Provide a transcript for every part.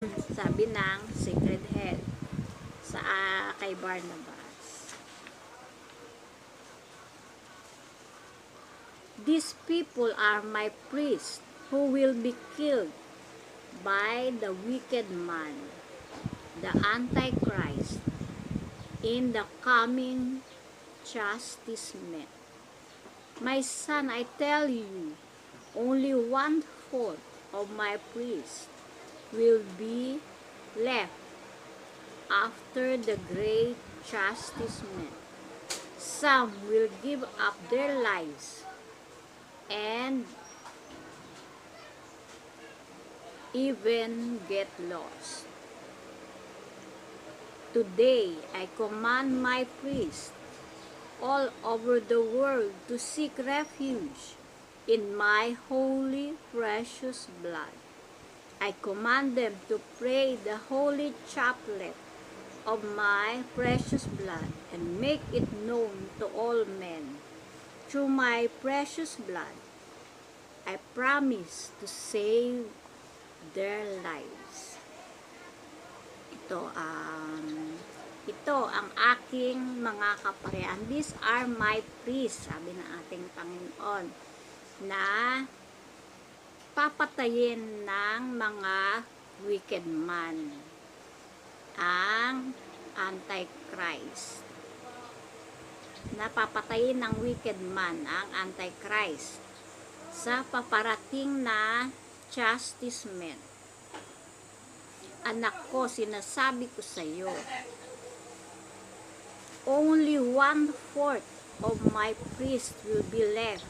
Sabi ng Sacred Head sa kay Barnabas. These people are my priests who will be killed by the wicked man, the Antichrist, in the coming chastisement. My son, I tell you, only 1/4 of my priests will be left after the great chastisement. Some will give up their lives and even get lost. Today, I command my priests all over the world to seek refuge in my holy, precious blood. I command them to pray the holy chaplet of my precious blood and make it known to all men. Through my precious blood, I promise to save their lives. Ito ang aking mga kaparehan. These are my priests, sabi ng ating Panginoon, na papatayin ng mga wicked man, ang Antichrist. Napapatayin ng wicked man ang Antichrist sa paparating na chastisement. Anak ko, sinasabi ko sa iyo, only 1/4 of my priests will be left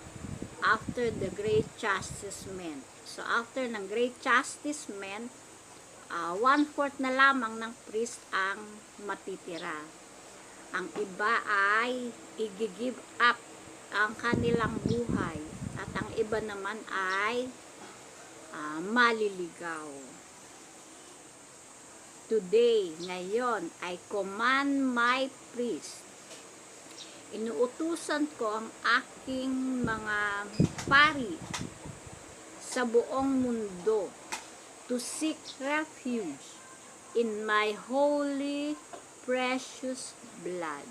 after the great chastisement. So after ng great chastisement, 1/4 na lamang ng priest ang matitira. Ang iba ay i-give up ang kanilang buhay at ang iba naman ay maliligaw. Today, ngayon, I command my priest. Inuutusan ko ang aking mga pari sa buong mundo to seek refuge in my holy, precious blood,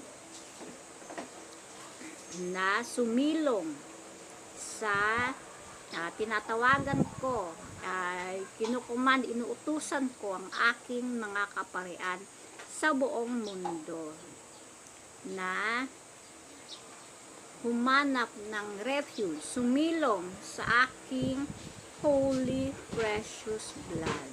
na sumilong sa tinatawagan ko, kinukuman, inuutusan ko ang aking mga kaparian sa buong mundo na humanap ng refuge, sumilong sa aking holy, precious blood.